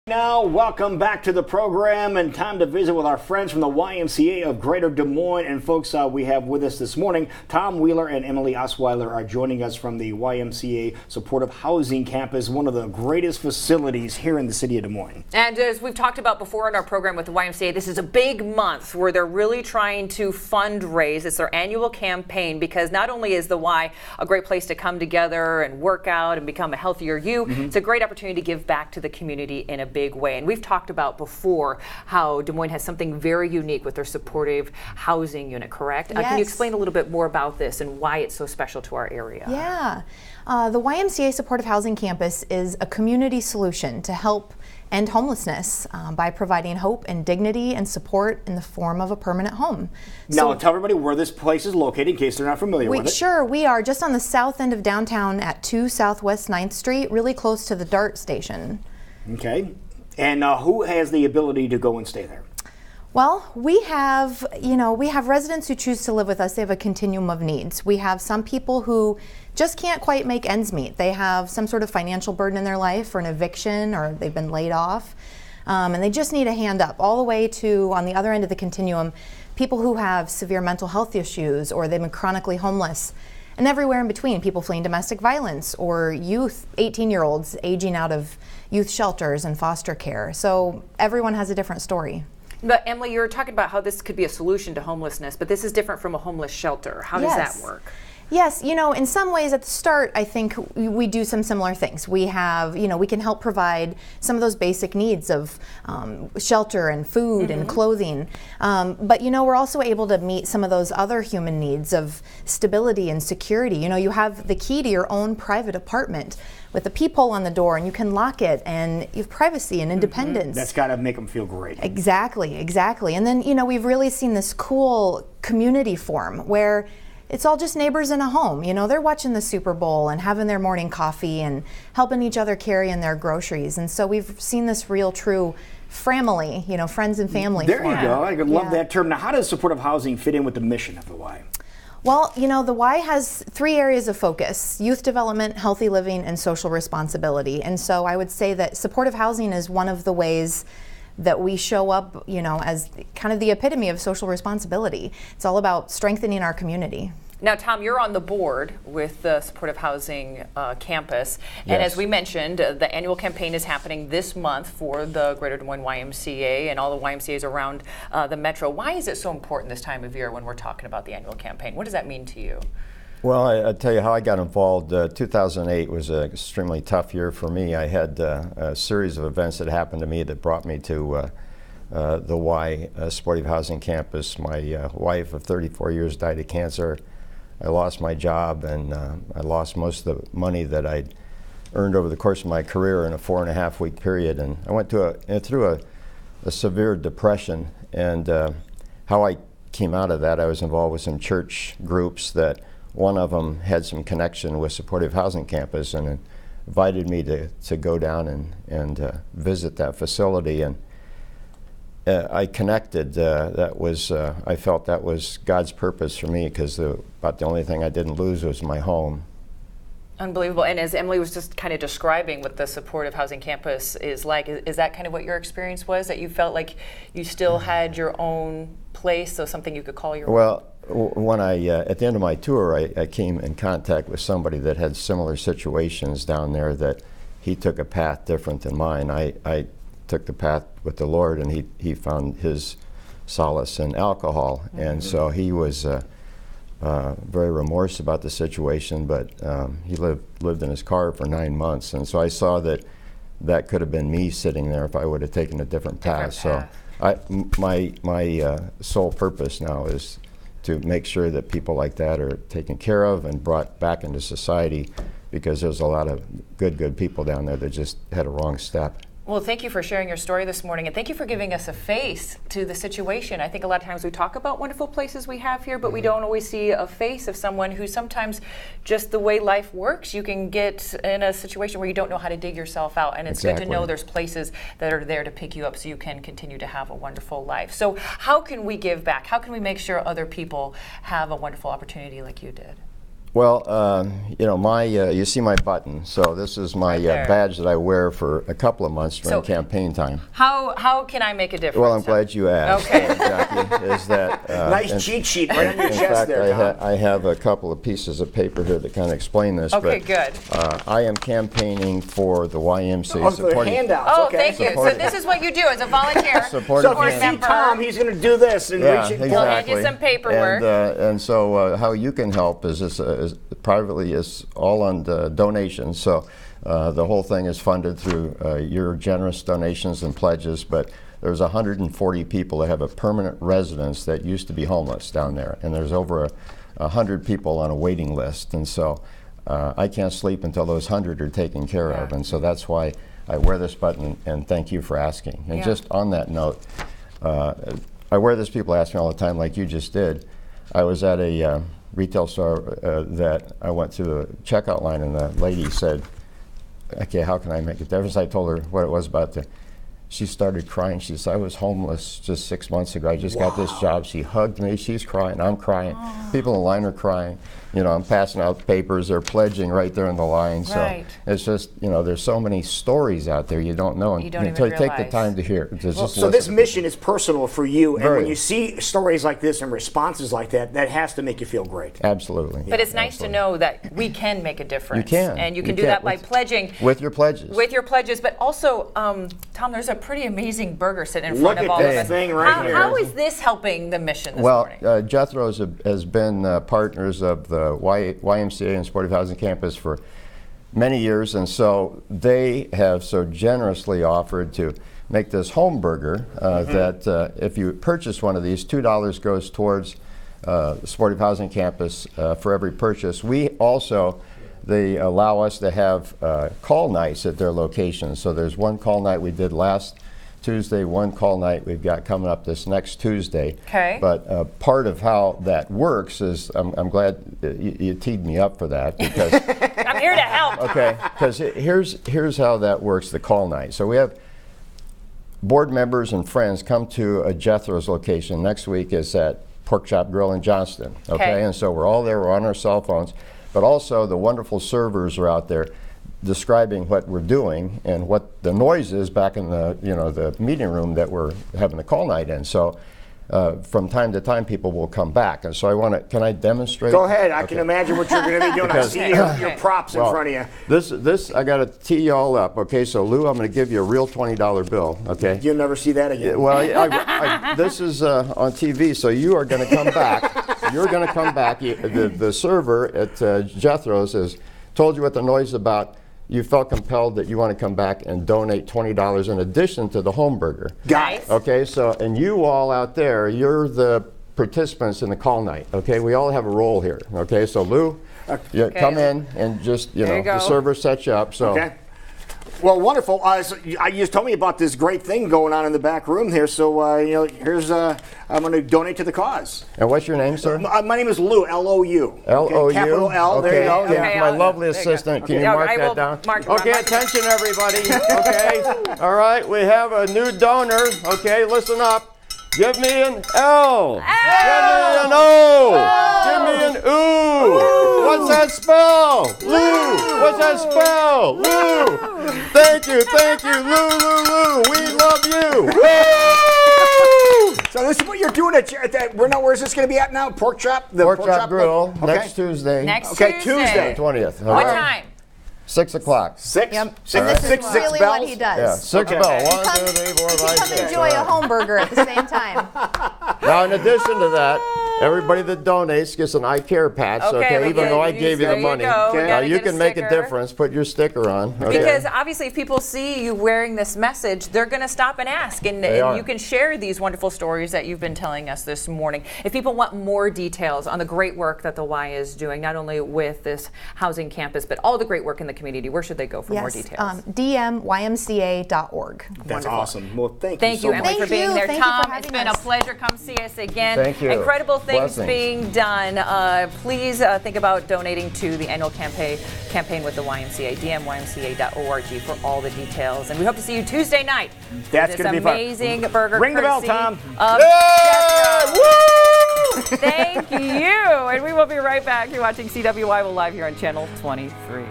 Now, welcome back to the program and time to visit with our friends from the YMCA of Greater Des Moines. And folks, we have with us this morning, Tom Wheeler and Emily Osweiler are joining us from the YMCA Supportive Housing Campus, one of the greatest facilities here in the city of Des Moines. And as we've talked about before in our program with the YMCA, this is a big month where they're really trying to fundraise. It's their annual campaign because not only is the Y a great place to come together and work out and become a healthier you, it's a great opportunity to give back to the community in a big way. And we've talked about before how Des Moines has something very unique with their supportive housing unit, correct? Yes. Can you explain a little bit more about this and why it's so special to our area? Yeah. The YMCA Supportive Housing Campus is a community solution to help end homelessness by providing hope and dignity and support in the form of a permanent home. Now, tell everybody where this place is located in case they're not familiar with it. Sure, we are just on the south end of downtown at 2 Southwest 9th Street, really close to the DART station. Okay. And who has the ability to go and stay there? Well, we have residents who choose to live with us. They have a continuum of needs. We have some people who just can't quite make ends meet. They have some sort of financial burden in their life or an eviction or they've been laid off. And they just need a hand up, all the way to, on the other end of the continuum, people who have severe mental health issues or they've been chronically homeless. And everywhere in between, people fleeing domestic violence or youth, 18-year-olds aging out of youth shelters and foster care. So everyone has a different story. But Emily, you were talking about how this could be a solution to homelessness, but this is different from a homeless shelter. How does that work? Yes, in some ways at the start, I think we do some similar things. We have, we can help provide some of those basic needs of shelter and food and clothing. But, we're also able to meet some of those other human needs of stability and security. You have the key to your own private apartment with a peephole on the door, and you can lock it, and you have privacy and independence. That's got to make them feel great. Exactly. And then, we've really seen this cool community form where it's all just neighbors in a home. They're watching the Super Bowl and having their morning coffee and helping each other carry in their groceries. And so we've seen this real, true family, friends and family. There you go. I love that term. Now, how does supportive housing fit in with the mission of the Y? Well, the Y has 3 areas of focus: youth development, healthy living, and social responsibility. And so I would say that supportive housing is one of the ways that we show up, as kind of the epitome of social responsibility. It's all about strengthening our community. Now, Tom, you're on the board with the Supportive Housing Campus. Yes. And as we mentioned, the annual campaign is happening this month for the Greater Des Moines YMCA and all the YMCAs around the metro. Why is it so important this time of year when we're talking about the annual campaign? What does that mean to you? Well, I'll tell you how I got involved. 2008 was an extremely tough year for me. I had a series of events that happened to me that brought me to the Y Supportive Housing Campus. My wife of 34 years died of cancer. I lost my job, and I lost most of the money that I'd earned over the course of my career in a 4.5-week period. And I went through a severe depression. And how I came out of that, I was involved with some church groups that one of them had some connection with Supportive Housing Campus and invited me to go down and visit that facility. And I connected. I felt that was God's purpose for me, because about the only thing I didn't lose was my home. Unbelievable. And as Emily was just kind of describing what the Supportive Housing Campus is like, is that kind of what your experience was, that you felt like you still had your own place, so something you could call your own? Well, when at the end of my tour, I came in contact with somebody that had similar situations down there, that he took a path different than mine. I took the path with the Lord, and he found his solace in alcohol. And so he was very remorse about the situation, but he lived in his car for 9 months. And so I saw that could have been me sitting there if I would have taken a different path. So my sole purpose now is to make sure that people like that are taken care of and brought back into society, because there's a lot of good people down there that just had a wrong step. Well, thank you for sharing your story this morning, and thank you for giving us a face to the situation. I think a lot of times we talk about wonderful places we have here, but we don't always see a face of someone who sometimes, just the way life works, you can get in a situation where you don't know how to dig yourself out, and it's good to know there's places that are there to pick you up so you can continue to have a wonderful life. So how can we give back? How can we make sure other people have a wonderful opportunity like you did? Well, you know, you see my button. So this is my badge that I wear for a couple of months during campaign time. How can I make a difference? Well, I'm glad you asked. Okay. Jackie, is that nice cheat sheet right on your chest there, In fact, I have a couple of pieces of paper here that kind of explain this. Okay, but, good. I am campaigning for the YMCA. Oh, the handouts. Oh, okay. thank you. So this is what you do as a volunteer. So if you see Tom, he's going to do this and reach it. Exactly. We'll hand you some paperwork. And so how you can help is this privately is all on donations. So the whole thing is funded through your generous donations and pledges. But there's 140 people that have a permanent residence that used to be homeless down there, and there's over 100 people on a waiting list. And so I can't sleep until those 100 are taken care of. And so that's why I wear this button. And thank you for asking. And just on that note, I wear this. People ask me all the time, like you just did. I was at a retail store that I went through the checkout line, and the lady said, okay, how can I make a difference? I told her what it was about. She started crying. She said, I was homeless just 6 months ago. I just got this job. She hugged me. She's crying. I'm crying. People in the line are crying. You know, I'm passing out papers. They're pledging right there in the line. So it's just, you know, there's so many stories out there you don't know until you take the time to hear. So this mission is personal for you, and when you see stories like this and responses like that, that has to make you feel great. Absolutely. But it's nice to know that we can make a difference. You can. And you can do that by pledging. With your pledges. With your pledges. But also, Tom, there's a pretty amazing burger sitting in front of all of us. Look at this thing right here. How is this helping the mission this morning? Well, Jethro has been partners of the YMCA and Sportive Housing Campus for many years, and so they have so generously offered to make this home burger that if you purchase one of these, $2 goes towards Sportive Housing Campus for every purchase. They allow us to have call nights at their locations. So there's one call night we did last Tuesday, one call night we've got coming up this next Tuesday. Okay. But part of how that works is, I'm glad you teed me up for that, because I'm here to help. Okay, because here's how that works, the call night. So we have board members and friends come to a Jethro's location. Next week is at Pork Chop Grill in Johnston. Okay, and so we're all there, we're on our cell phones, but also the wonderful servers are out there describing what we're doing and what the noise is back in the the meeting room that we're having the call night in. So from time to time people will come back, and so can I demonstrate? Go ahead. I can imagine what you're going to be doing. I see your props in front of you. This I got to tee you all up. Okay, so Lou, I'm going to give you a real $20 bill. Okay. You'll never see that again. Well, this is on TV, so you are going to come back. You're going to come back. The server at Jethro's has told you what the noise is about. You felt compelled that you want to come back and donate $20 in addition to the home burger. Got it. Okay, so, and you all out there, you're the participants in the call night. Okay, we all have a role here. Okay, so Lou, come in and just, the server sets you up. So. Okay. Well, wonderful. So you just told me about this great thing going on in the back room here. So, here's I'm going to donate to the cause. And what's your name, sir? My name is Lou, L-O-U. L-O-U? Capital L. Okay. There you go. Okay. My lovely assistant. Can you mark that down? Okay, attention, everybody. Okay. All right, we have a new donor. Okay, listen up. Give me an L. Give me an O. Give me an ooh. What's that spell? Lou. What's that spell? Lou. Thank you, Lou. We love you. Woo! So this is what you're doing at where's this going to be at now? Pork Chop? The Pork Chop Grill, next Tuesday. Tuesday. 20th. What time? 6 o'clock. 6? Yep. Six, And this six, is six really bells? what he does. Yeah, 6 bells. 1, 2, 3, 4, 5, 6. Come enjoy a home burger at the same time. Now, in addition to that, everybody that donates gets an I Care patch, okay? Even though I gave you the money. You can make a difference. Put your sticker on. Okay? Because obviously if people see you wearing this message, they're going to stop and ask. And you can share these wonderful stories that you've been telling us this morning. If people want more details on the great work that the Y is doing, not only with this housing campus, but all the great work in the community, where should they go for more details? DMYMCA.org. That's awesome. Well, thank you so much. Emily, for being there. Thank Tom, you for it's been a pleasure. Come see us again. Thank you. Incredible things Blessings. being done. Please think about donating to the annual campaign with the YMCA, dmymca.org for all the details. And we hope to see you Tuesday night. That's going to be fun. Amazing burger. Ring the bell, Tom. Jethro. Woo! Thank you. And we will be right back. You're watching CWY. We're live here on Channel 23.